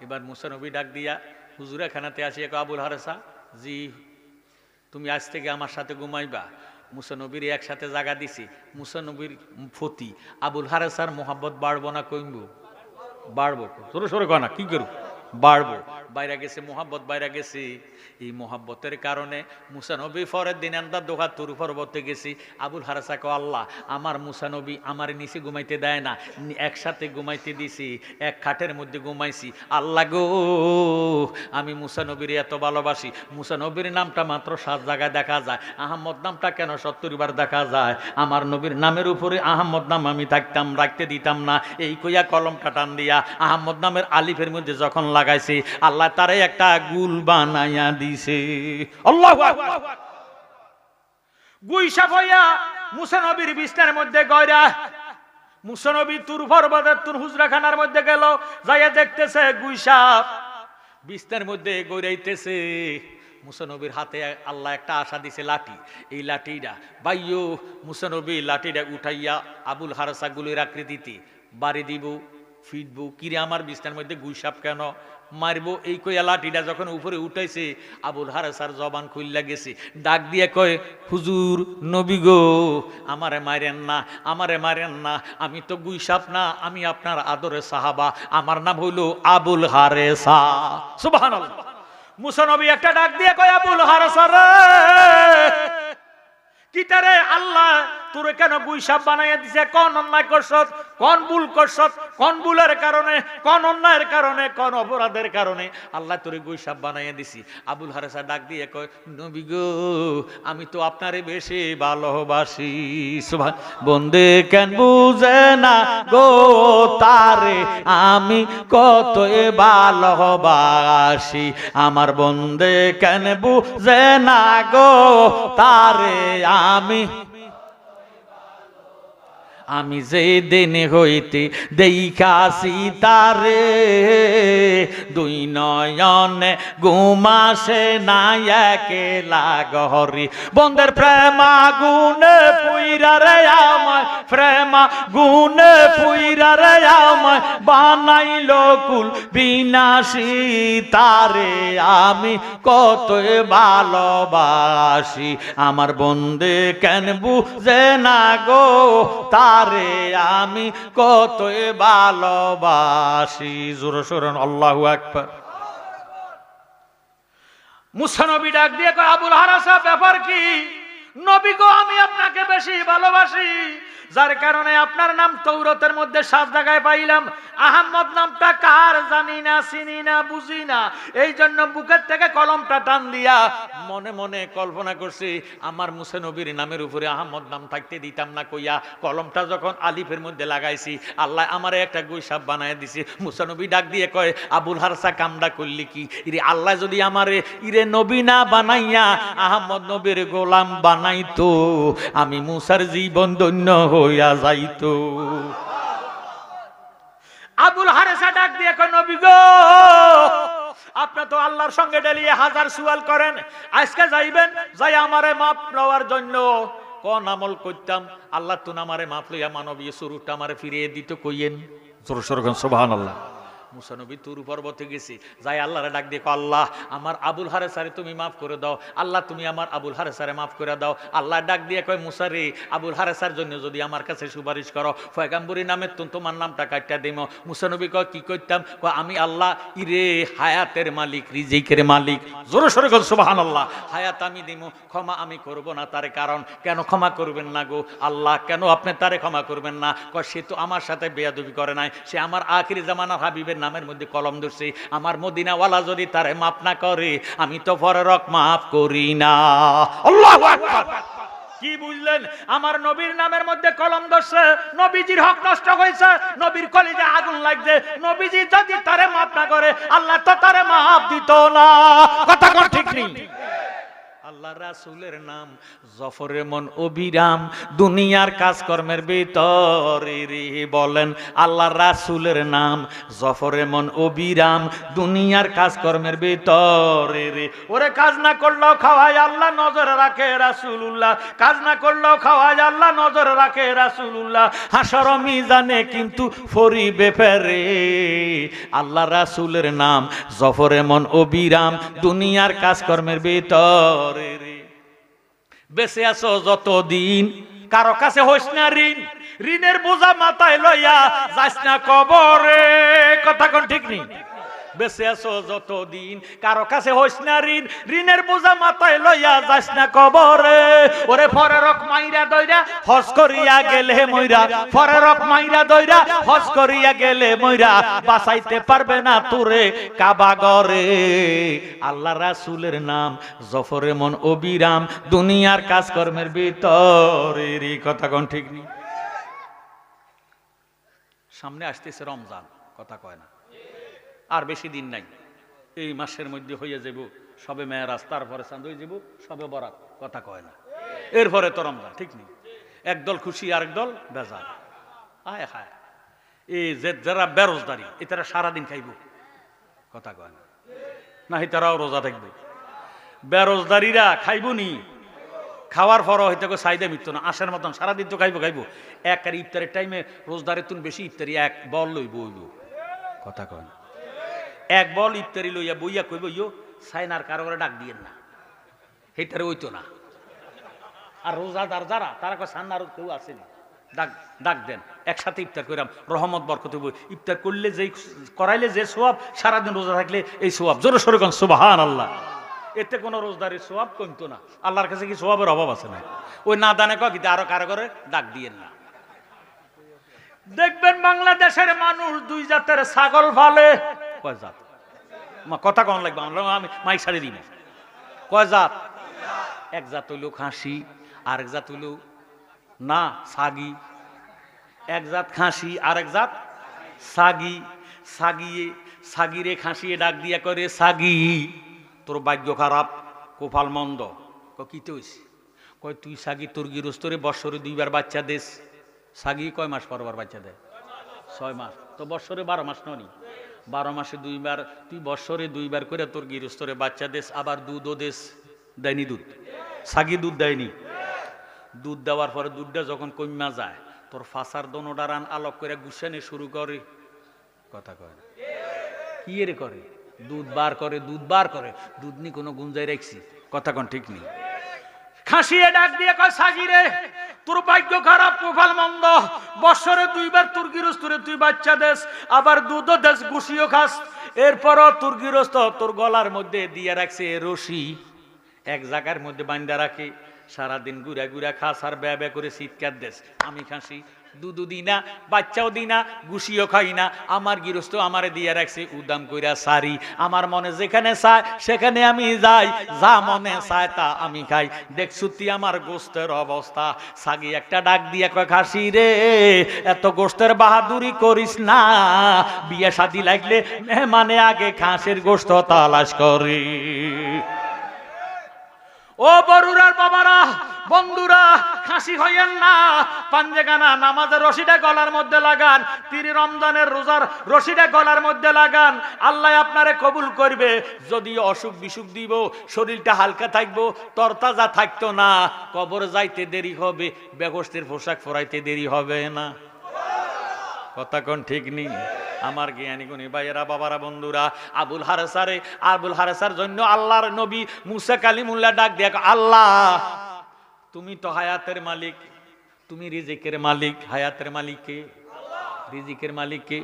এবার মুসা নবী ডাক দিয়া হুজুরা খানাতে আসিয়া কয়, আবুল হারেসা জি তুমি আজ থেকে আমার সাথে ঘুমাইবা। মুসা নবীর একসাথে জায়গা দিছি। মুসা নবীর ফতি আবুল হারেসার মোহাব্বত বাড়বো না কমবো? বাড়বো। সরে সরে কয় না, কি করু? বাড়বো। বাইরে গেছে মোহাব্বত, বাইরে গেছে। এই মোহাব্বতের কারণে মুসা নবী পরের দিন আন্দার দোকান তুর পর্বতে গেছি। আবুল হারেসা কয়, আল্লাহ আমার মুসা নবী আমার নিচে ঘুমাইতে দেয় না, একসাথে ঘুমাইতে দিছি, এক খাটের মধ্যে ঘুমাইছি। আল্লাহ গো, আমি মুসা নবীর এত ভালোবাসি। মুসা নবীর নামটা মাত্র 7 জায়গায় দেখা যায়, আহম্মদ নামটা কেন 70 বার দেখা যায়? আমার নবীর নামের উপরে আহম্মদ নাম আমি থাকতাম, রাখতে দিতাম না। এই কইয়া কলমটা টান দিয়া আহম্মদ নামের আলিফের মধ্যে যখন লাগাইছে, আল্লাহ তারে একটা গুল বানাইয়া দিছে। আল্লাহু আকবার। গুইসা হইয়া মুসা নবীর বিছনার মধ্যে গয়রা মুসা নবী তুর পর্বতের তুর হুজরাখানার মধ্যে গেল, যাইয়া দেখতেছে গুইসা বিছনার মধ্যে গড়াইতেছে। মুসা নবীর হাতে আল্লাহ একটা আশা দিছে, লাঠি। এই লাঠিটা বাইয়ো মুসা নবী লাঠিটা উঠাইয়া আবুল হারেসা গুলির আকৃতিতে বাড়ি দিব, ফিটবো। কিরে আমার বিছনার মধ্যে গুইসাপ কেন? মারবো। এই কইয়া লাঠিটা যখন উপরে উঠাইছে, আবুল হারেসার জবান খুললা গেছে। ডাক দিয়ে কয়, হুজুর নবী গো, আমারে মারেন না, আমারে মারেন না, আমি তো গুইসাপ না, আমি আপনার আদরে সাহাবা, আমার নাম হইল আবুল হারেসা। সুবহানাল্লাহ। মুসা নবী একটা ডাক দিয়ে কয়, আবুল হারেসা রে, কিটারে আল্লাহ তোরে কেন গুইসাপ বানাইয়া দিছে? কোন অন্যায় করছত, কোন ভুল করছত, কোন ভুলের কারণে, কোন অন্যায়ের কারণে, কোন অপরাধের কারণে আল্লাহ তোরে গুইসাপ বানাইয়া দিছি? আবুল হারেসা ডাক দিয়ে কয়, নবী গো, আমি তো আপনারে বেশি ভালোবাসি। সুবহান। বন্দে কেন বুঝে না গো তারে, আমি কত ভালোবাসি। আমার বন্দে কেন বুঝে না গো তারে, আমি যে দিন হইতে দেখাছি তারে, দুই নয়নে ঘুমাসে না একেলা ঘরে। বন্ধের প্রেম আগুনে পুইরা রে আমায়, প্রেম আগুনে পুইরা রে আমায় বানাইল কুল বিনাশী। তারে আমি কত ভালোবাসি। আমার বন্দে কেন বুঝে না গো তারে, আমি কত ভালোবাসি। জোরে সোরে আল্লাহু আকবার। মুসা নবী ডাক দিয়ে কয়, আবুল হারেসা ব্যাপার কি? নবী গো, আমি আপনাকে বেশি ভালোবাসি, যার কারণে আপনার নাম তৌরাতের মধ্যে 7 জায়গায় পাইলাম। আহমদ নামটা কার জানি না, চিনি না, বুঝি না। এই জন্য বুকের থেকে কলমটা টান দিয়া মনে মনে কল্পনা করছি, আমার মুসা নবীর নামের উপরে আহমদ নাম থাকতে দিতাম না কইয়া কলমটা যখন আলিফের মধ্যে লাগাইছি, আল্লাহ আমারে একটা গুইসাপ বানায় দিছে। মুসা নবী ডাক দিয়ে কয়, আবুল হারেসা কামডা করলি কি? ইরে আল্লাহ যদি আমারে ইরে নবী না বানাইয়া আহমদ নবীর গোলাম বানাইতো, আমি মুসার জীবন ধন্য হইয়া যাইতো। আবুল হারেসা ডাক দিয়ে কয়, নবী গো, আপনি তো আল্লাহর সঙ্গে ডেলিয়ে হাজার সুয়াল করেন, আজকে যাইবেন, যাই আমারে মাপ লওয়ার জন্য কোন আমল করতাম, আল্লাহ তো আমারে মাপ লইয়া মানবীয় স্বরূপটা আমারে ফিরিয়ে দিত কইয়েন। জোরে সোরে সুবহানাল্লাহ। মুসা নবী তুর পর্বতে গেছি, যাই আল্লাহরে ডাক দিয়ে কয়, আল্লাহ আমার আবুল হারেসারে তুমি মাফ করে দাও, আল্লাহ তুমি আমার আবুল হারেসারে মাফ করে দাও। আল্লাহ ডাক দিয়ে কয়, মুসা রে, আবুল হারেসার জন্য যদি আমার কাছে সুপারিশ করো, পয়গাম্বরী নামে তোমার নামটা কাটটা দিম। মুসা নবী কয়, কি করতাম? কয়, আমি আল্লাহ ইরে হায়াতের মালিক, রিজিকের মালিক। জোরে সোরে সুবহানাল্লাহ। হায়াত আমি দিম, ক্ষমা আমি করব না তার কারণ। কেন ক্ষমা করবেন না গো আল্লাহ? কেন আপনি তারে ক্ষমা করবেন না? কয়, সে তো আমার সাথে বেয়াদবি করে নাই, সে আমার আখিরি জামানার হাবিবের নামের মধ্যে কলম ধরছে, আমার মদিনাওয়ালা যদি তারে মাফ না করে, আমি তো পরের হক মাফ করি না। আল্লাহু আকবার। কি বুঝলেন? আমার নবীর নামের মধ্যে কলম ধরছে, নবীজির হক নষ্ট হয়েছে, নবীর কলিজে আগুন লাগছে। নবীজি যদি তারে মাফ না করে, আল্লাহ তো তারে মাফ দিত না। কথা কোন ঠিক নেই? আল্লাহ রাসূলের নাম জফরে মন অবিরাম দুনিয়ার কাজকর্মের ভিতরে রে। বলেন আল্লাহ রাসূলের নাম জফরে মন অবিরাম দুনিয়ার কাজকর্মের ভিতরে রে। ওরে কাজ না করলেও খাওয়ায় আল্লাহ নজর রাখে রাসূলুল্লাহ, কাজ না করলেও খাওয়ায় আল্লাহ নজর রাখে রাসূলুল্লাহ। হাসর মিজানে কিন্তু ফরিবে ফেরে। আল্লাহ রাসূলের নাম জফরে মন অবিরাম দুনিয়ার কাজকর্মের ভিতরে রে। বেঁচে আছো যতদিন কারো কাছে হইস না ঋণ, ঋণের বোঝা মাথায় লইয়া যাস না কবরে। কথা কোন ঠিক নেই? বেঁচে আছো যতদিন কারো কাছে হইস না ঋণ, ঋণের বোঝা মাথায় লইয়া যাস না কবরে। ওরে ফরেরক মাইরা দইরা হজ করিয়া গেলে মইরা, ফরেরক মাইরা দইরা হজ করিয়া গেলে মইরা বাঁচাইতে পারবে না তোরে কাবা ঘরে। আল্লাহ রাসূলের নাম জফরে মন অবিরাম দুনিয়ার কাজকর্মের ভিতরে রে। কথা কোন ঠিক নেই? সামনে আসতেছে রমজান, কথা কয় না, আর বেশি দিন নাই। এই মাসের মধ্যে হইয়া যাব সবে মেয়ারাজ, তারপরে চাঁদ হয়ে যাব সবে বরাত। কথা কয় না? এরপরে তো রমজান, ঠিক নেই? একদল খুশি আরেক দল বেজার। হায় হায়, এই যে যারা বেরোজগারি এটারা সারাদিন খাইব। কথা কয় না? না তারাও রোজা থাকবে। বেরোজগারিরা খাইব নি, খাওয়ার পরও হয়তো চাহিদা মিটতো না, আসার মতন সারাদিন তো খাইব খাইব। এক আর ইফতারের টাইমে রোজদারের তুন বেশি ইফতারি এক বল লইব হইব। কথা কয় না? এক বল ইফতারি লইয়া বইয়া কইব ইয়ো সাইনার কারো করে ডাক দিয়েন না, সেইটারে হইতো না। আর রোজাদার যারা তারা কয় সান্নার কেউ আসেনি, ডাক ডাক দেন, একসাথে ইফতার কইরাম, রহমত বরকত হইব। ইফতার করলে যেই করাইলে যে সোয়াব, সারাদিন রোজা থাকলে এই সোয়াব। জোরে সোরে কোন সুবহানাল্লাহ। এতে কোনো রোজদারের সোয়াব কমতো না। আল্লাহর কাছে কি সোয়াবের অভাব আছে না? ওই না দানে কয় কিন্তু আরো কারো করে ডাক দিয়েন না। দেখবেন বাংলাদেশের মানুষ দুই জাতের ছাগল ফালে। কয় জাত? কথা কম লাগবে, আমি মাইক ছাড়ি দিই না। কয় জাত? এক জাত হইল খাসি, আরেক জাত হইল না সাগি। এক জাত খাসি আরেক জাত সাগি। সাগিয়ে সাগিরে খাসিয়ে ডাক দিয়া করে সাগি তোর ভাগ্য খারাপ, কোপাল মন্দ। কিতে হইছে? কয় তুই সাগি তোর গৃহস্থরে বৎসরে 2 বার বাচ্চা দেশ। সাগি কয় মাস পরবার বাচ্চা দেয়? 6 মাস। তো বৎসরে 12 মাস ননি, 12 মাসে 2 বার, তুই বৎসরে 2 বার করে তোর গৃহস্থরে বাচ্চা দেশ। আবার দুধও দেশ। দেয়নি দুধ? সাগি দুধ দেয়নি। দুধ দেওয়ার পরে দুধটা যখন কমা যায়, তোর ফাঁসার দোনোটা রান আলোক করে গুছানে শুরু করে। কথা কয় না? কি এর করে? দুধ বার করে, দুধ বার করে, দুধ নি কোনো গুঞ্জাই রাখছি। কথা কোন ঠিক নেই? খাসিয়ে ডাক দিয়ে কয় সাগি রে তোর ভাগ্য খারাপ, কোপাল মন্দ, বৎসরে 2 বার তোর গৃহস্থরে তুই বাচ্চা দেশ, আবার দুধও দেশ, গুছিও খাস। এরপরও তোর গৃহস্থ তোর গলার মধ্যে দিয়ে রাখছে রশি, এক জায়গার মধ্যে বান্ধা রাখে। সারাদিন ঘুরা ঘুরা খাস আর ব্যয় ব্যয় করে চিৎকার দেশ, আমি খাসি, দুধও দিই না, বাচ্চাও দিই না, গুছিও খাই না, আমার গৃহস্থ আমারে দিয়ে রাখছে উদাম কইরা সারি। আমার মনে যেখানে চায় সেখানে আমি যাই, যা মনে চায় তা আমি খাই। দেখছু তুই আমার গোস্তের অবস্থা। সাগি একটা ডাক দিয়া কয় খাসি রে এত গোস্তের বাহাদুরি করিস না, বিয়ে শাদি লাগলে মেহমানে আগে খাসির গোস্ত তালাশ করি। ও বরুরার বাবারা, বন্ধুরা, খাসি হইয়েন না, পাঞ্জেগানা নামাজের রশিটা গলার মধ্যে লাগান, 3 রমজানের রোজার রশিটা গলার মধ্যে লাগান। আল্লাহ আপনারে কবুল করবে। যদি অসুখ বিসুখ দিব, শরীরটা হালকা থাকবো, তরতাজা থাকতো না, কবরে যাইতে দেরি হবে, বেগস্তের পোশাক পরাইতে দেরি হবে না। কথা কোন ঠিক নেই? আমার জ্ঞানী গুণী ভাইয়েরা, বাবারা, বন্ধুরা, আবুল হারেসার জন্য আল্লাহর নবী মুসা কালিমুল্লাহ ডাক দেয়া, আল্লাহ তুমি তো হায়াতের মালিক, তুমি রিজিকের মালিক। হায়াতের মালিক কে? রিজিকের মালিক কে?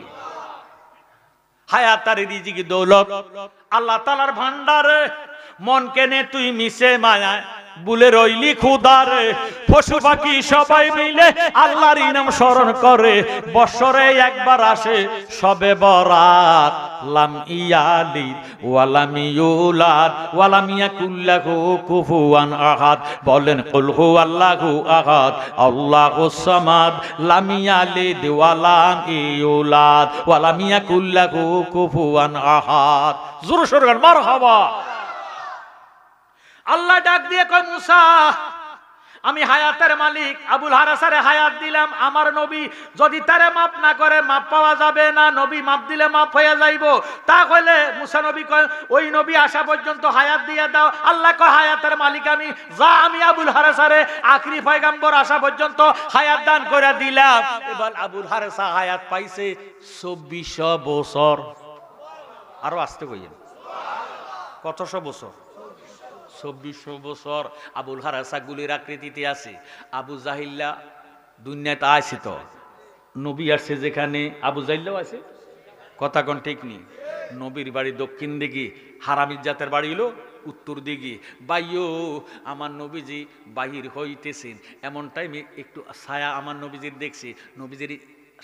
হায়াত আর রিজিক দৌলত আল্লাহ তাআলার ভান্ডারে। মন কেনে তুই মিশে মায়ায় বুলে রইলি খুদারে। পশু পাখি সবাই মিলে আল্লাহর নাম স্মরণ করে, বছরে একবার আসে সবে বরাত। লাম ইয়ালিদ ওয়ালাম ইউলাদ ওয়ালাম ইয়াকুল লাহু কুফুয়ান আহাদ। বলেন কুল হুয়াল্লাহু আহাদ আল্লাহুস সামাদ লাম ইয়ালিদ ওয়ালাম ইউলাদ ওয়ালাম ইয়াকুল লাহু কুফুয়ান আহাদ। জোরে সোরে মারহাবা। আল্লাহ ডাক দিয়ে কয় মুসা, আমি হায়াতের মালিক, আবুল হারেসারে হায়াত দিলাম, আমার নবী যদি তারে মাপ না করে মাপ পাওয়া যাবে না, নবী মাপ দিলে মাপ হয়ে যাইব। তা কইলে মুসা নবী কয় ওই নবী আসা পর্যন্ত হায়াত দিয়ে দাও। আল্লাহ কয় হায়াতের মালিক আমি, যা আমি আবুল হারেসারে আখরি পয়গম্বর আসা পর্যন্ত হায়াত দান করে দিলাম। এবার আবুল হারেসা হায়াত পাইছে 2400 বছর। আরো আসতে কইেন কতশো বছর? 2400 বছর আবুল হারেসা গুলির আকৃতিতে আছে। আবু জাহিল্লা দুনিয়াতে আছে, তো নবী আসছে যেখানে আবু জাহিল্লাও আছে। কথা কোন ঠিক নেই? নবীর বাড়ি দক্ষিণ দিকে, হারামির জাতের বাড়ি হলো উত্তর দিকে। বাইও আমার নবীজি বাহির হইতেছেন, এমন টাইমে একটু ছায়া আমার নবীজির দেখছি। নবীজির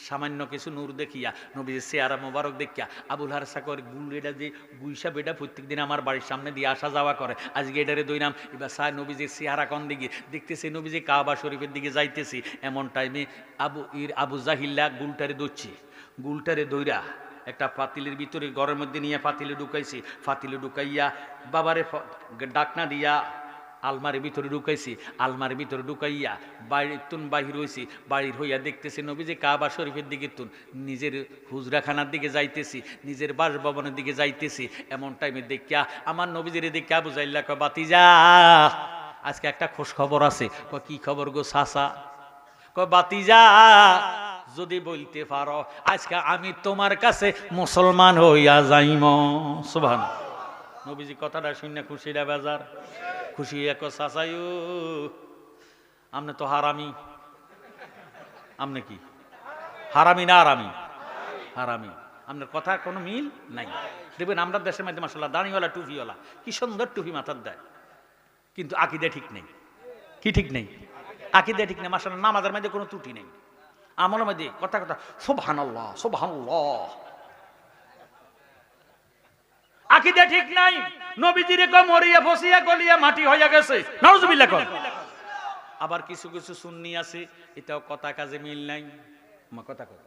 সামান্য কিছু নূর দেখিয়া, নবীজির চেহারা মোবারক দেখিয়া আবুল হারেসা করে গুল এটা যে গুইসা বেটা প্রত্যেক দিন আমার বাড়ির সামনে দিয়ে আসা যাওয়া করে, আজকে এটারে দইনাম। এবার সায় নবীজির চেহারা কোন দিকে দেখতেছি, নবীজি কাবা শরীফের দিকে যাইতেছি। এমন টাইমে আবু জাহিল্লা গুলটারে দৌড়ছি, গুলটারে দইরা একটা পাতিলের ভিতরে ঘরের মধ্যে নিয়ে পাতিলে ঢুকাইছি। পাতিলে ঢুকাইয়া বাবারে ডাকনা দিয়া আলমারির ভিতরে ঢুকাইছি। আলমারির ভিতরে ঢুকাইয়া বাহির হয়েছি। বাহির হইয়া দেখতেছি নবীজি কাবা শরীফের দিকে নিজের হুজরাখানার দিকে যাইতেছি, নিজের বাসভবনের দিকে যাইতেছি। এমন টাইমে দেখিয়া আমার নবীজির দিকে আবু জাহিল্লা কয় বাতিজা, আজকে একটা খোঁজ খবর আছে। কয় কি খবর গো চাচা? কয় বাতিজা যদি বলতে পারো আজকে আমি তোমার কাছে মুসলমান হইয়া যাইম। সুবহানাল্লাহ। নবীজি কথাটা শুনে খুশিরা বাজার, খুশি এক চাচাইও আমনে তো হারামি। আমনে কি হারামি না আরামি? হারামি। আপনার কথা কোনো মিল নাই। দেখবেন আমরা দেশের মধ্যে মাশাআল্লাহ দাড়িওয়ালা টুপিওয়ালা কি সুন্দর টুপি মাথার দেয়, কিন্তু আকীদা ঠিক নেই। কি ঠিক নেই? আকীদা ঠিক নেই। মাশাআল্লাহ নামাজের মধ্যে কোনো ত্রুটি নেই, আমলের মধ্যে কথা কথা সুবহানাল্লাহ সুবহানাল্লাহ, আকীদা ঠিক নাই। নবীজির কো মরিয়া ফসিয়া গলিয়া মাটি হইয়া গেছে, নাউজুবিল্লাহ কোন। আবার কিছু কিছু সুন্নি আছে, এটাও কথা কাজে মিল নাই। কথা কয়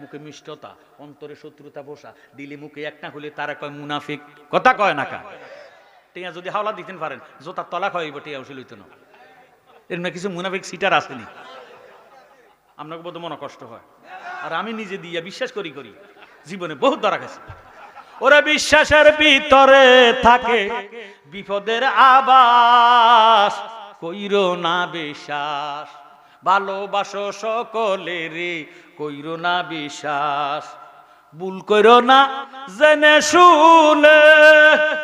মুখে মিষ্টতা, অন্তরে শত্রুতা বসা, দিলে মুখে এক না হলে তারা কয় মুনাফিক। কথা কয় না কা? টিয়া যদি হাওলা দিতেন পারেন জোতার তলা খাইব, টিয়া উঠে লইত না। এর কিছু মুনাফিক সিটার আসেনি, আপনাকে বোধ মনে কষ্ট হয়। আর আমি নিজে দিয়া বিশ্বাস করি জীবনে বহুত ধরা গেছে। ওরা বিশ্বাসের ভিতরে থাকে বিপদের আবাস, কইরো না বিশ্বাস, ভালোবাসো সকলেরে, কইরো না বিশ্বাস, ভুল কইরো না জেনে শুনে,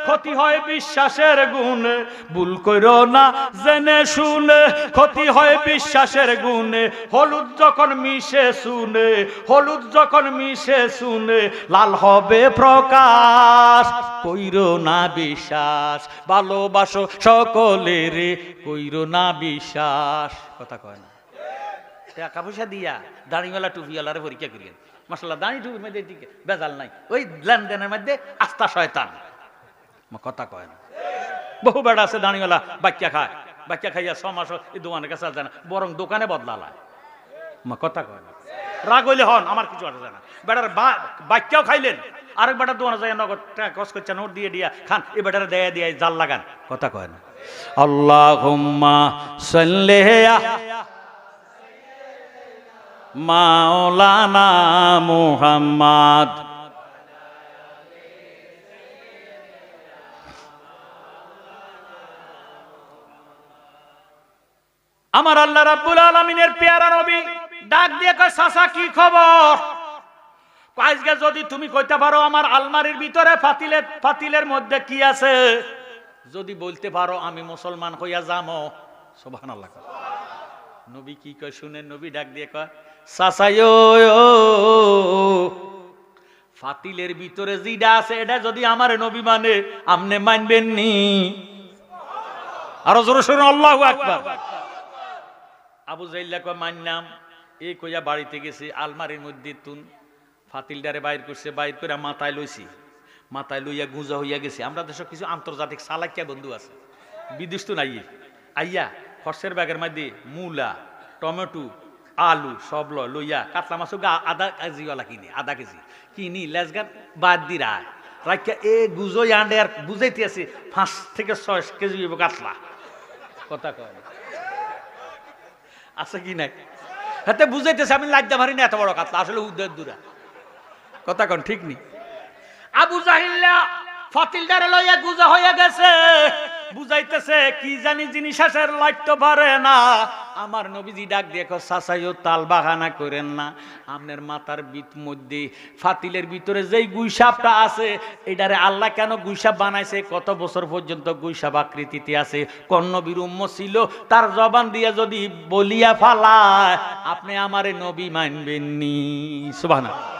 ক্ষতি হয় বিশ্বাসের গুণে, ভুল কইরো না জেনে শুনে, ক্ষতি হয় বিশ্বাসের গুণে, হলুদ যখন মিশে শুনে, হলুদ যখন মিশে শুনে, লাল হবে প্রকাশ, কইরো না বিশ্বাস, ভালোবাসো সকলেরে, কইরো না বিশ্বাস। কথা কয় না? টাকা পয়সা দিয়া দাড়িওয়ালা টুপিওয়ালারে পরীক্ষা করিয়েন, মাশাআল্লাহ দাড়ি টুপির মধ্যে বেজাল নাই, ওই লেনদেনের মধ্যে আস্থা শয়তান। কথা কয় না? বহু বেড়া আছে দাড়িওয়ালা বাক্যা খায়, বাক্যা খাইয়া 6 মাস এই দোকানের কাছে যায় না, বরং দোকানে বদলালায়। কথা কয় না? রাগ হইলে হন, আমার কিছু আসে যায় না। বেটার বাক্যাও খাইলেন, আরেক বেটার দোকানে যায় নগদ কস করছে নোট দিয়ে দিয়া খান, এ বেটারে দেয়া দিয়ে জাল লাগান। কথা কয় না? আল্লাহুম্মা সাল্লি মাওলানা মুহাম্মদ। আমার আল্লাহ রাব্বুল আলামিনের পেয়ারা নবী ডাক দিয়ে কয় চাচা কি খবর? আজকে যদি তুমি কইতে পারো আমার আলমারির ভিতরে ফাতিলের মধ্যে কি আছে, যদি বলতে পারো আমি মুসলমান হইয়া যামো। সুবহানাল্লাহ। নবী কি কয় শুনেন, নবী ডাক দিয়ে কয় চাচাইও ফাতিলের ভিতরে যেটা আছে এটা যদি আমার নবী মানে আপনি মানবেন নি? আরো জোরে শুনুন আল্লাহু আকবার। আবু জাহিল্লা কয় মানলাম। এই কইয়া বাড়িতে গেছে, আলমারির মধ্যে তুন ফাতিলটারে বাইর করছে, বাইর করে মাথায় লইছি, মাথায় লইয়া গুজা হইয়া গেছে। আমরা দেশে কিছু আন্তর্জাতিক চালাকিয়া বন্ধু আছে, বিদেশ তো নাই, আইয়া খরচের ব্যাগের মধ্যে মূলা, টমেটো, আলু সব লইয়া কাতলা মাছ আধা কেজিওয়ালা কিনি, আধা কেজি কিনি লেজগার বাদ দি রায় রাখা এ গুজোই আন্ডে আর বুঝাইতে আছে 5 থেকে 6 কেজি কাতলা কথা কয় আছে কি নাই হাতে বুঝাইতেছে আমি লাজ্জা মারি না এত বড় কাতলা আসলে উদ্দের দূরা কথা কন ঠিক নি আবু জাহিল্লা ফাতিলদারে লইয়া গুজা হয়ে গেছে বুঝাইতেছে কি জানি জিনিস আসার লাগতে পারে না আমার নবীজি ডাক দিয়ে চাচাইও তাল বাহানা করেন না আপনার মাথার ভিত মধ্যে ফাতিলের ভিতরে যেই গুইসাপটা আছে এটারে আল্লাহ কেন গুইসাপ বানাইছে কত বছর পর্যন্ত গুইসাপ আকৃতিতে আছে কোন নবীর উম্মত ছিল তার জবান দিয়ে যদি বলিয়া ফালায় আপনি আমারে নবী মানবেন নি সুবহানাল্লাহ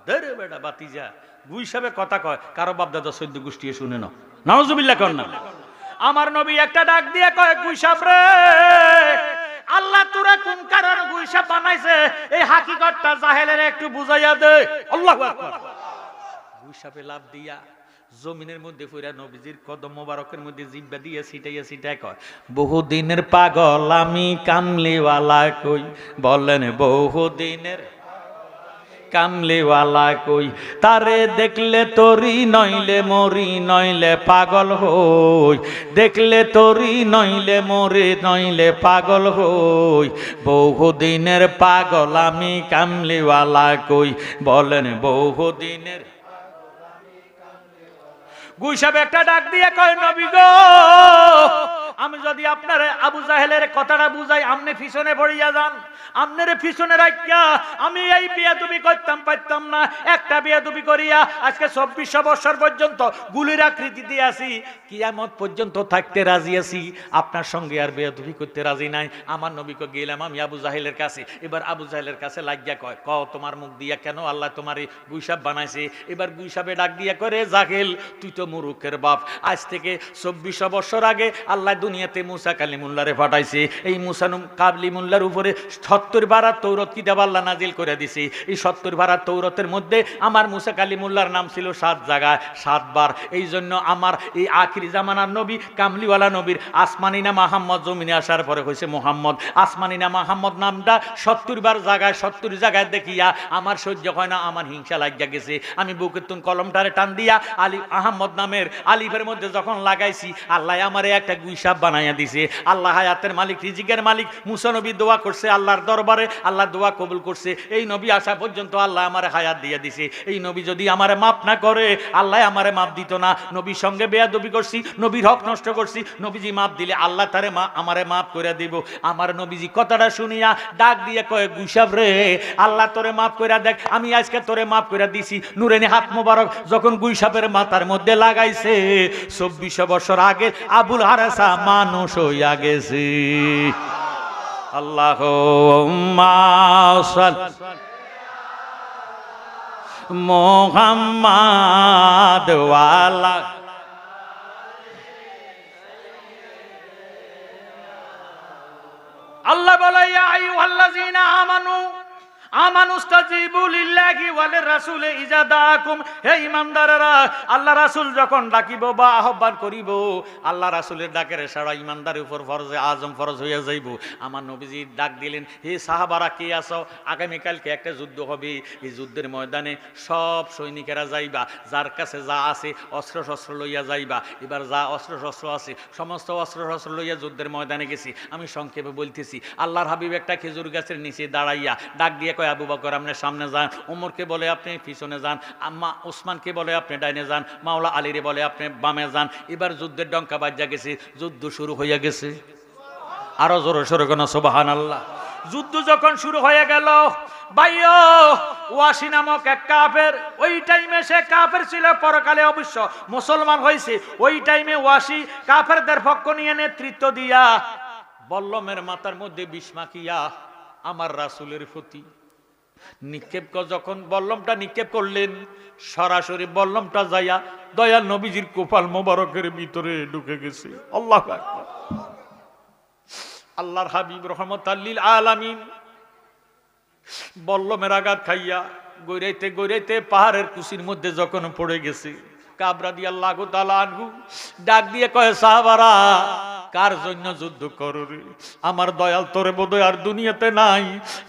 ধরে বেটা বাতিজা গুইসাপে কথা কয় কারো বাপ দাদা 14 গোষ্ঠী শুনে না নাউজুবিল্লাহ কর না আমার নবী একটা ডাক দিয়ে কয় গুইসাপ রে আল্লাহ তোরা কোন কারণে গুইসাপ বানাইছে এই হাকিকতটা জাহেলের একটু বুঝাইয়া দে আল্লাহু আকবার গুইসাপে লাভ দিয়া জমিনের মধ্যে পড়া নবীজির কদম মোবারকের মধ্যে জিহ্বা দিয়ে ছিটাইয়া কয় বহুদিনের পাগল আমি কামলিওয়ালা কই বলেন বহুদিনের কামলিওয়ালা কই তারে দেখলে তোরি নইলে মরি নইলে পাগল হই দেখলে তোরি নইলে মরি নইলে পাগল হই বহুদিনের পাগল আমি কামলিওয়ালা কই বলেন বহুদিনের গুইসাপ একটা ডাক দিয়ে কয় নবী গো আমি যদি আপনার আবু জাহেলের কথাটা বুঝাই আপনি পিছনে পড়িয়া যান আপনার পিছনে রাখিয়া আমি এই বিয়াদবি করতাম পারতাম না একটা বিয়াদবি করিয়া আজকে 2400 বছর পর্যন্ত গুলির আকৃতি দিয়ে আছি কিয়ামত পর্যন্ত থাকতে রাজি আছি আপনার সঙ্গে আর বিয়াদবি করতে রাজি নাই আমার নবীকে গেলাম আমি আবু জাহেলের কাছে এবার আবু জাহেলের কাছে লাগিয়া কয় ক তোমার মুখ দিয়া কেন আল্লাহ তোমার এই গুইসাপ বানাইছে এবার গুইসাপে ডাক দিয়া করে জাহেল তুই তো মুরুখের বাপ আজ থেকে 2400 বছর আগে আল্লাহ দুনিয়াতে মুসা কালিমুল্লাহরে পাঠাইছে এই মুসা কালিমুল্লাহর উপরে 70 বার তৌরত কিতাব আল্লাহ নাজিল করে দিছে এই 70 বার তৌরতের মধ্যে আমার মুসা কালিমুল্লাহর নাম ছিল 7 জায়গায় 7 বার এই জন্য আমার এই আখিরি জামানার নবী কামলিওয়ালা নবীর আসমানি নাম মুহাম্মদ জমিনে আসার পরে হইছে মুহাম্মদ আসমানি নাম মুহাম্মদ নামটা 70 বার জায়গায় 70 জায়গায় দেখিয়া আমার সহ্য হয় না আমার হিংসা লাগিয়া গেছে আমি বুকের তুন কলমটারে টান দিয়া আলী আহমদ নামের আলিফের মধ্যে যখন লাগাইছি আল্লাহ আমারে একটা গুইসাপ বানাইয়া দিছে আল্লাহ হায়াতের মালিক রিজিকের মালিক মুসা নবী দোয়া করছে আল্লাহর দরবারে আল্লাহ দোয়া কবুল করছে এই নবী আসা পর্যন্ত আল্লাহ আমারে হায়াত দিয়ে দিছে এই নবী যদি আমারে মাফ না করে আল্লাহ আমারে মাফ দিত না নবীর সঙ্গে বেয়াদবি করছি নবীর হক নষ্ট করছি নবীজি মাফ দিলে আল্লাহ তারে আমারে মাফ করে দিব আমার নবীজি কথাটা শুনিয়া ডাক দিয়ে কয় গুইসাপ রে আল্লাহ তোরে মাফ করে দেখ আমি আজকে তোরে মাফ করে দিছি নুরানি হাত মোবারক যখন গুইসাপের মাথার মধ্যে লাগাইছে 2400 বছর আগে আবুল হারেসা মানুষ হইয়া গেছে আল্লাহুম্মা সাল্লি মুহাম্মাদ ওয়ালা আল্লাহ বলে ইয়া আইয়ুহাল্লাযীনা আমানু আমানুস্তাজিবু লিল্লাহি ওয়া লিররাসূলি ইজা দাআকুম হে ঈমানদাররা আল্লাহ রাসূল যখন ডাকিব বা আহ্বান করিব আল্লাহ রাসূলের ডাকের সারা ঈমানদারের উপর ফরজে আজম ফরজ হইয়া যাইব আমার নবীজি ডাক দিলেন হে সাহাবারা কে আছো আগামী কালকে একটা যুদ্ধ হবে এই যুদ্ধের ময়দানে সব সৈনিকেরা যাইবা যার কাছে যা আছে অস্ত্র শস্ত্র লইয়া যাইবা এবার যা অস্ত্র শস্ত্র আছে সমস্ত অস্ত্র শস্ত্র লইয়া যুদ্ধের ময়দানে গেছি আমি সংক্ষেপে বলতেছি আল্লাহর হাবিব একটা খেজুর গাছের নিচে দাঁড়াইয়া ডাক দিয়ে কয় আবু বকর আপনি সামনে যান ওমরকে বলে আপনি পিছনে যান আম্মা ওসমানকে বলে আপনি ডাইনে যান মাওলা আলীরে বলে আপনি বামে যান এবার যুদ্ধের ডঙ্কা বাজা গেছে যুদ্ধ শুরু হয়ে গেছে আরো জোরে সোরে কোন সুবহানাল্লাহ যুদ্ধ যখন শুরু হয়ে গেল ভাইও ওয়াসি নামক এক কাফের ওই টাইমে সে কাফের ছিল পরকালে অবশ্য মুসলমান হয়েছে ওই টাইমে ওয়াসি কাফেরদের পক্ষ নিয়ে নেতৃত্ব দিয়া বল্লমের মাথার মধ্যে বিষ মাখিয়া আমার রাসূলের প্রতি নিক্ষেপ যখন বল্লমটা নিক্ষেপ করলেন সরাসরি বল্লমটা যাইয়া দয়াল নবীজির কপাল মোবারকের ভিতরে ঢুকে গেছে আল্লাহু আকবার আল্লাহর হাবিব রহমাতাল লিল আলামিন বল্লমের আঘাত খাইয়া গইরাইতে গইরাইতে পাহাড়ের কুশির মধ্যে যখন পড়ে গেছে কাব রাদিয়াল্লাহু তাআলা আনহু ডাক দিয়ে কয় সাহাবারা কার জন্য যুদ্ধ করো রে? আমার দয়াল তোরে বোধহয় আর দুনিয়াতে নাই,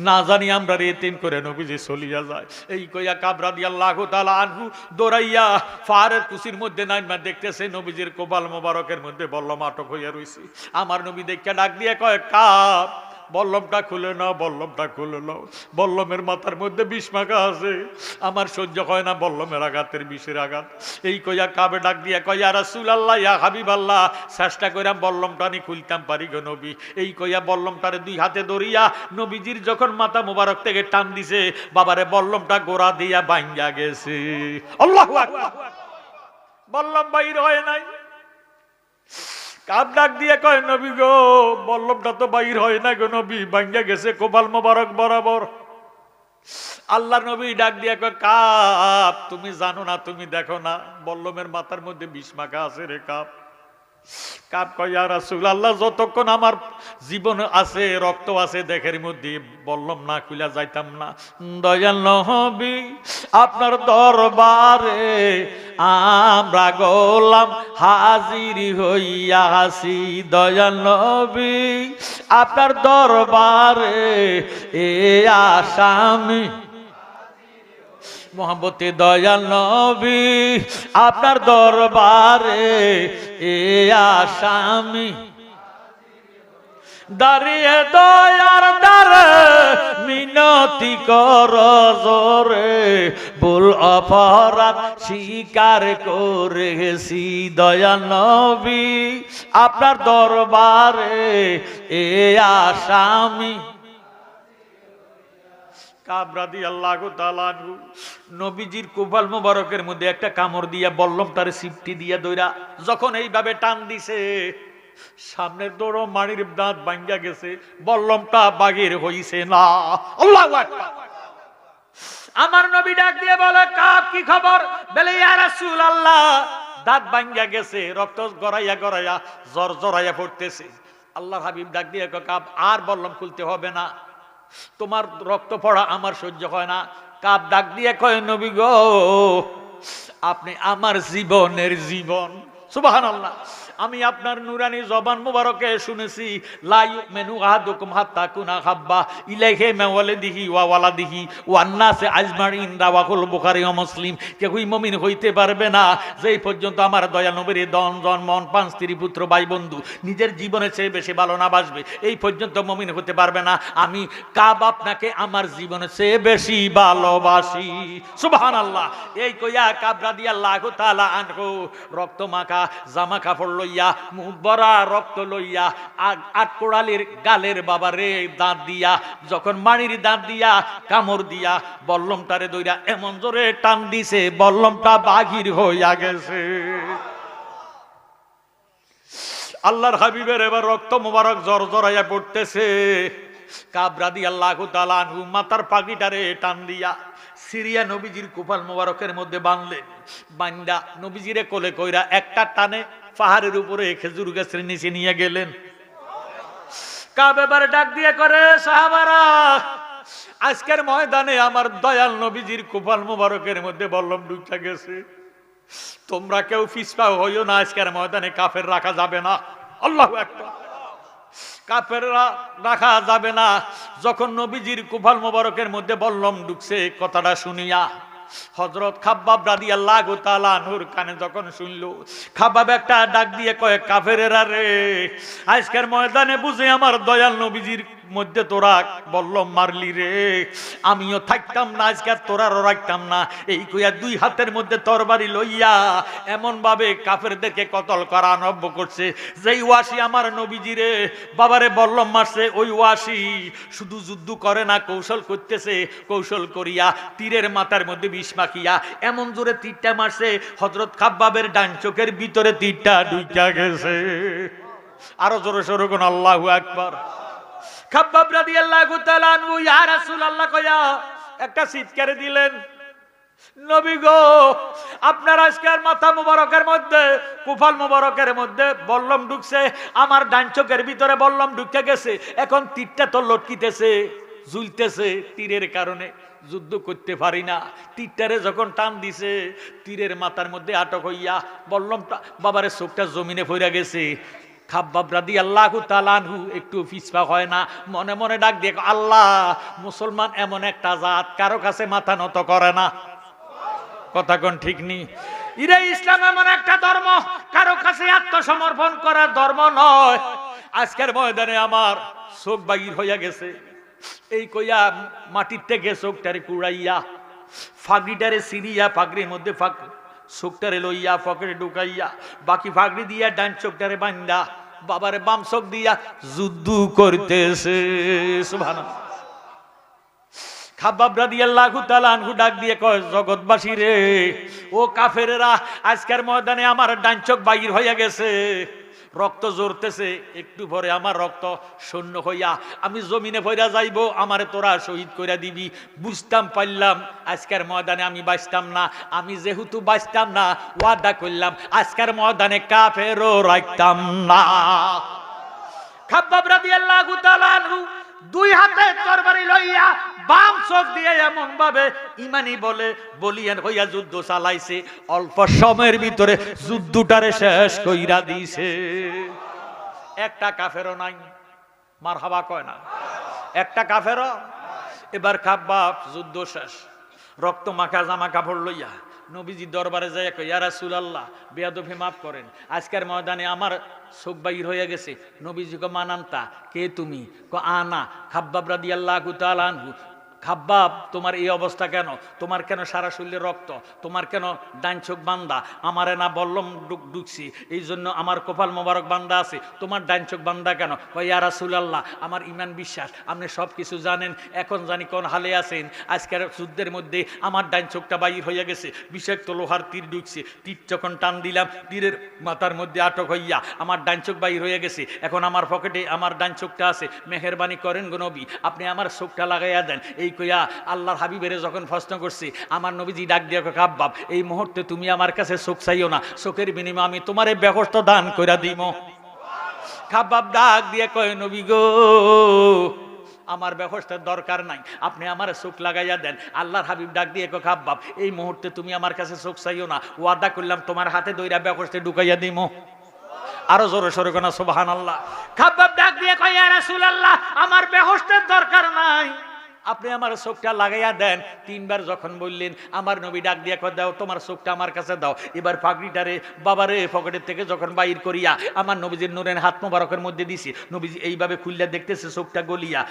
না জানি আমরা এতিম করে নবীজি চলিয়া যায়। এই কইয়া কাব রাদিয়াল্লাহু তাআলা আনহু দৌড়াইয়া ফারের কুসির মধ্যে নাইমা দেখতেছে নবীজির কোবাল মোবারকের মধ্যে বল্লম আটক হইয়া রইছে। আমার নবী দেখে ডাক দিয়ে কয়, কাব বল্লমটা খুলে নাও, বল্লমটা খুলে নাও, বল্লমের মাথার মধ্যে বিষ মাখা আছে, আমার সহ্য হয় না বল্লমের আঘাতের বিষের আঘাত। এই কইয়া কাবে ডাক দিয়া কয়, ইয়া রাসূলুল্লাহ, ইয়া হাবিবাল্লাহ, চেষ্টা কইরা বল্লমটা নি খুলতাম পারি গো নবী। এই কইয়া বল্লমটারে দুই হাতে ধরিয়া নবীজির যখন মাথা মোবারক থেকে টান দিছে, বাবারে বল্লমটা গোড়া দিয়া ভাঙ্গা গেছে। আল্লাহু আকবার। বল্লম বাইর হয় নাই। কাব ডাক দিয়ে কয়, নবী গো বল্লমটা তো বাইর হয় না গো নবী, ভাঙ্গা গেছে কোবাল মোবারক বরাবর। আল্লাহ নবী ডাক দিয়ে কয়, কাব তুমি জানো না, তুমি দেখো না বল্লমের মাথার মধ্যে বিষ মাখা আছে রে কাব। কাব কয়, ইয়া রাসূলুল্লাহ, যতক্ষণ আমার জীবন আছে, রক্ত আছে দেহের মধ্যে, বল্লম না খুলে যাইতাম না। দয়াল নবী আপনার দরবারে আমরা গোলাম হাজির হইয়াছি। দয়াল নবী আপনার দরবারে এ আসামি মোহাম্মতে। দয়াল নবী আপনার দরবারে এ আসামি দাঁড়িয়ে দয়ার দ্বারে মিনতি কর জোরে, ভুল অপরাধ স্বীকার করেছি। দয়াল নবী আপনার দরবারে এ আসামি। কাব রাদিয়াল্লাহু তাআলা আনহু নবীজির কোবাল মোবারকের মধ্যে একটা কামড় দিয়া বল্লমটারে সিপটি দিয়া দইরা যখন এইভাবে টান দিছে, সামনের দৌড় মানির দাঁত ভাঙ্গা গেছে, বল্লমটা বাগের হইছে না। আল্লাহু আকবার। আমার নবী ডাক দিয়ে বলে, কাব কি খবর? বলে, ইয়া রাসূলুল্লাহ দাঁত ভাঙ্গা গেছে, রক্ত গড়াইয়া গড়াইয়া জ্বর জড়াইয়া পড়তেছে। আল্লাহর হাবিব ডাক দিয়ে কয়, কাব আর বল্লম খুলতে হবে না, তোমার রক্ত পড়া আমার সহ্য হয় না। কাব ডাক দিয়ে কয়, নবী গো আপনি আমার জীবনের জীবন। সুবহানাল্লাহ। আমি আপনার নুরানি জবান মুবারকে শুনেছি, লা ইউমিনু আহাদুকুম হাত্তা কুনা হাব্বা ইলাইহি মা ওয়ালিদিহি ওয়া ওয়ালাদিহি ওয়ান নাসি আজমাইন, রাওয়াহুল বুখারী ও মুসলিম। কেউই মুমিন হইতে পারবে না যেই পর্যন্ত আমার দয়াল নবীর দন জন মন পাঁচ স্ত্রী পুত্র ভাই বন্ধু নিজের জীবনের চেয়ে বেশি ভালো না বাসবে, এই পর্যন্ত মুমিন হতে পারবে না। আমি কাব আপনাকে আমার জীবনের চেয়ে বেশি ভালোবাসি। সুবহানাল্লাহ। এই কইয়া কাব রাদিয়াল্লাহু তাআলা আনহু রক্ত মাখা জামা কাপড় লইয়া, মুখ ভরা রক্ত লইয়া, আটকোড়ালির গালের বাবারে দাঁত দিয়া, যখন মানির দাঁত দিয়া কামড় দিয়া বল্লমটারে দইরা এমন জোরে টান দিছে, বল্লমটা বাহির হইয়া গেছে। আল্লাহর হাবিবের এবার রক্ত মোবারক জর জরাইয়া পড়তেছে। কাব রাদিয়াল্লাহু তাআলা আনহু মাথার পাগড়িটারে টান দিয়া সিরিয়া নবীজির কোপাল মোবারকের মধ্যে বাঁধলেন। বান্দা নবীজিরে কোলে কইরা একটা টানে পাহাড়ের উপরে খেজুর গাছের নিচে নিয়ে গেলেন। কাব এবার ডাক দিয়ে করে, সাহাবারা আজকের ময়দানে আমার দয়াল নবীজির কোপাল মোবারকের মধ্যে বল্লম ঢুকে গেছে, তোমরা কেউ পিছপা হইও না, আজকের ময়দানে কাফের রাখা যাবে না। আল্লাহু আকবার। কাফের রাখা যাবে না। যখন নবীজির কোপাল মোবারকের মধ্যে বল্লম ঢুকছে, কথাটা শুনিয়া হযরত খাব্বাব রাদিয়াল্লাহু তাআলা আনহুর কানে যখন শুনলো, খাব্বাব একটা ডাক দিয়ে কয়, কাফেরেরা রে, আজকের ময়দানে বুঝে আমার দয়াল নবীজির মধ্যে তোরা বল্লম মারলি রে, আমিও থাকতাম না আজকে, তোরারও রাখতাম না। এই কইয়া দুই হাতের মধ্যে তরবারি লইয়া এমন ভাবে কাফেরদেরকে কতল করা আরম্ভ করছে, যেই ওয়াসি আমার নবীজিরে বাবারে বল্লম মারছে, ওই ওয়াসি শুধু যুদ্ধ করে না, কৌশল করতেছে। কৌশল করিয়া তীরের মাথার মধ্যে বিষ মাখিয়া এমন জোরে তীরটা মারছে, হযরত খাব্বাবের ডান চোখের ভিতরে তীরটা ঢুইকা গেছে। আরো জোরে সরে কোন আল্লাহু আকবার। খাব্বাব রাদিয়াল্লাহু তাআলা আনহু ইয়া রাসূলুল্লাহ কইয়া একটা চিৎকার দিলেন, নবী গো আপনার আজকের মাথা মুবারকের মধ্যে কুফাল মুবারকের মধ্যে বল্লম ঢুকছে, আমার ডান চোখের ভিতরে বল্লম ঢুকে গেছে, এখন তীরটা তো লটকিতেছে, ঝুলতেছে, তীরের কারণে যুদ্ধ করতে পারি না। তীরটারে যখন টান দিছে, তীরের মাথার মধ্যে আটক হইয়া বল্লমটা বাবারে চোখটা জমিনে পড়ে গেছে। খাব্বাব রাদিয়াল্লাহু তাআলা আনহু একটু পিছপা হয় না, মনে মনে ডাক দিয়ে আল্লাহ, মুসলমান এমন একটা জাত কারো কাছে মাথা নত করে না। কথা কোন ঠিক নি? ইরে ইসলাম এমন একটা ধর্ম কারো কাছে আত্মসমর্পণ করার ধর্ম নয়। আজকের ময়দানে আমার চোখ বাগির হইয়া গেছে, এই কইয়া মাটির থেকে চোখটারে কুড়াইয়া ফাগড়িটারে সিরিয়া ফাগড়ির মধ্যে চোখটারে লইয়া পকেটে ঢুকাইয়া বাকি ফাগড়ি দিয়া ডান চোখটারে বান্ধা বাবারে বাম চোখ দিয়া যুদ্ধ করতেছে। সুবহানাল্লাহ। খাব্বাব রাদিয়াল্লাহু তাআলা আনহু ডাক দিয়ে কয় জগৎবাসী রে, ও কাফেরেরা, আজকের ময়দানে আমার ডান চোখ বাহির হইয়া গেছে, রক্ত ঝরতেছে, একটু পরে আমার রক্ত শূন্য হইয়া আমি জমিনে পড়া যাইব, আমারে তোরা শহীদ কইরা দিবি। বুঝতাম পারলাম আজকের ময়দানে আমি বাঁচতাম না। আমি যেহেতু বাঁচতাম না, ওয়াদা করলাম আজকের ময়দানে কাফেরও রাখতাম না। খাব্বাব রাদিয়াল্লাহু তাআলা আনহু দুই হাতে তরবারি লইয়া বাম চোখ দিয়ে এমন ভাবে ইমানি বলে বলিয়ান হইয়া যুদ্ধ চালাইছে, অল্প সময়ের ভিতরে যুদ্ধটারে শেষ কইরা দিছে। একটা কাফেরও নাই, মারহাবা কয় না, একটা কাফেরও। এবার খাব্বাব যুদ্ধ শেষ, রক্ত মাখা জামা কাপড় লইয়া নবীজি দরবারে যাইয়া কই, ইয়া রাসূলুল্লাহ, বেয়াদবি মাফ করেন, আজকের ময়দানে আমার চোখ বাইর হয়ে গেছে। নবীজি কো মানান্তা, কে তুমি? কো আনা খাব্বাব রাদিয়াল্লাহু তাআলা আনহু। খাব্বাব, তোমার এই অবস্থা কেন? তোমার কেন সারা শরীরে রক্ত? তোমার কেন ডান চোখ বান্দা? আমারে না বললাম ঢুকছি, এই জন্য আমার কপাল মোবারক বান্দা আছে, তোমার ডান চোখ বান্দা কেন? কই, ইয়া রাসূলুল্লাহ, আমার ঈমান বিশ্বাস, আপনি সব কিছু জানেন, এখন জানি কোন হালে আছেন। আজকের যুদ্ধের মধ্যে আমার ডান চোখটা বাইর হইয়া গেছে, বিষাক্ত লোহার তীর ঢুকছে, তীর যখন টান দিলাম তীরের মাথার মধ্যে আটক হইয়া আমার ডান চোখ বাইর হয়ে গেছে। এখন আমার পকেটে আমার ডান চোখটা আছে, মেহেরবানি করেন গো নবী, আপনি আমার চোখটা লাগাইয়া দেন। এই কইয়া আল্লাহর হাবিবের যখন প্রশ্ন করছি, আমার নবীজি ডাক দিয়ে কয়, খাব্বাব, এই মুহূর্তে তুমি আমার কাছে চোখ চাইও না, চোখের বিনিময়ে আমি তোমার এই ব্যবস্থা দান কইরা দিব। খাব্বাব ডাক দিয়ে কয়, নবী গো, আমার ব্যবস্থার দরকার নাই, আপনি আমার চোখ লাগাইয়া দেন। আল্লাহর হাবিব ডাক দিয়ে কয়, খাব্বাব, এই মুহূর্তে তুমি আমার কাছে চোখ চাইও না, ওয়াদা করলাম তোমার হাতে দইরা ব্যবস্থা ঢুকাইয়া দিব। আরো জোরে সরে কোনা সুবহানাল্লাহ। খাব্বাব ডাক দিয়ে কয়, ইয়া রাসূলুল্লাহ, আমার ব্যবস্থার দরকার নাই, আপনি আমার চোখটা লাগাইয়া দেন। তিনবার যখন বললেন, আমার নবী ডাক দিয়া কয়, দাও তোমার চোখটা আমার কাছে দাও। এবার পাগড়িটারে বাবারে পকেটের থেকে যখন বাইর করিয়া আমার নবীজির নূরের হাত মোবারকের মধ্যে দিছি, নবীজি এইভাবে খুললে দেখতেছে চোখটা গলিয়া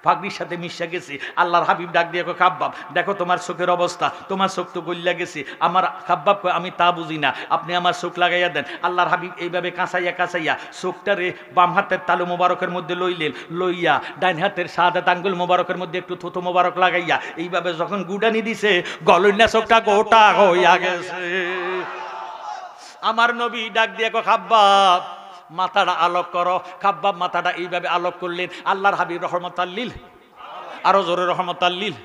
পাগড়ির সাথে মিশা গেছে। আল্লাহর হাবিব ডাক দিয়া কয়, খাব্বাব, দেখো তোমার চোখের অবস্থা, তোমার চোখ তো গলিয়া গেছে। আমার খাব্বাব কয়, আমি তা বুঝি না, আপনি আমার চোখ লাগাইয়া দেন। আল্লাহর হাবিব এইভাবে কাঁচাইয়া কাঁচাইয়া চোখটারে বাম হাতের তালু মোবারকের মধ্যে লইলেন, লইয়া ডাইন হাতের শাহাদাত আঙ্গুল মোবারকের মধ্যে একটু থুতু মোবারক লাগাইয়া এইভাবে যখন গুডানি দিছে, গলইনা চোখটা গোটা হইয়া গেছে। আমার নবী ডাক দিয়ে কয়, খাব্বাব, মাথাটা আলোক করো। খাব্বাব মাথাটা এইভাবে আলোক করলেন। আল্লাহর হাবিব রহমতাল্লিল, আরো জোরে রহমতাল্লিল,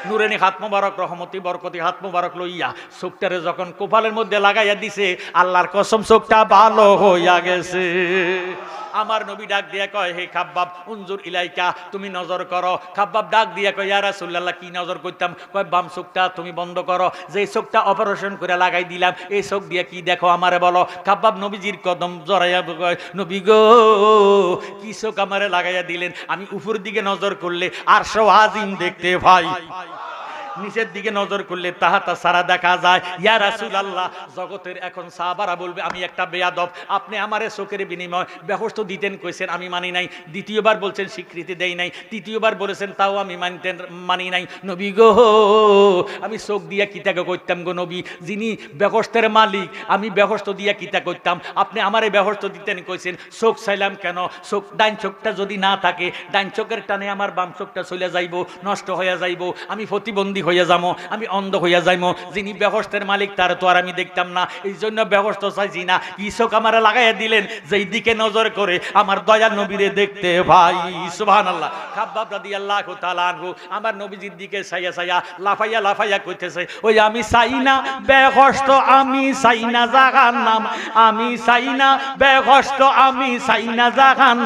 নুরানি হাত মোবারক, রহমতি বরকতি হাত মোবারক লইয়া চোখটারে যখন কপালের মধ্যে লাগাইয়া দিছে, আল্লাহর কসম চোখটা ভালো হইয়া গেছে। আমার নবী ডাক দিয়া কয়, হে খাব্বাব, উনজুর ইলাইকা, তুমি নজর করো। খাব্বাব ডাক দিয়া কয়, ইয়া রাসূলুল্লাহ, কি নজর করতাম? কয়, বাম চোখটা তুমি বন্ধ করো, যে চোখটা অপারেশন করে লাগাই দিলাম, এই চোখ দিয়ে কি দেখো আমারে বলো। খাব্বাব নবীজির কদম জড়াইয়া কয়, নবী গো, কি চোখ আমারে লাগাইয়া দিলেন? আমি উপর দিকে নজর করলে আরশ আজিম দেখতে পাই, নিচের দিকে নজর করলে তাহাতা সারা দেখা যায়। ইয়া রাসূলুল্লাহ, জগতের এখন সাহাবারা বলবে আমি একটা বেয়াদব, আপনি আমারে চোখের বিনিময় ব্যবস্থা দিতেন কইছেন, আমি মানি নাই। দ্বিতীয়বার বলছেন স্বীকৃতি দেই নাই, তৃতীয়বার বলেছেন তাও আমি মানি নাই। নবী গো, আমি চোখ দিয়া কিতাকে করতাম গো নবী, যিনি ব্যবস্থার মালিক, আমি ব্যবস্থা দিয়া কিতা করতাম, আপনি আমারে ব্যবস্থা দিতেন কইছেন। চোখ চাইলাম কেন? চোখ ডাইন চোখটা যদি না থাকে, ডাইন চোখের টানে আমার বাম চোখটা চলে যাইব, নষ্ট হইয়া যাইব, আমি প্রতিবন্ধী হইয়া যাবো, আমি অন্ধ হইয়া যাইমো। যিনি ব্যবস্থার মালিক তার তো আর আমি দেখতাম না, এই জন্য ব্যবস্থা চাইছি না। কি চোখ আমারে লাগাইয়া দিলেন, যেই দিকে নজর করে আমার দয়াল নবীরে দেখতে ভাই। সুবহানাল্লাহ। খাব্বাব রাদিয়াল্লাহু তাআলা আনহু আমার নবীজির দিকে চাইয়া চাইয়া লাফাইয়া লাফাইয়া কইতেছে, ওই আমি চাই না বেহস্ত, আমি চাই না জাহান্নাম, আমি চাই না বেহস্ত, আমি চাই না জাহান্নাম।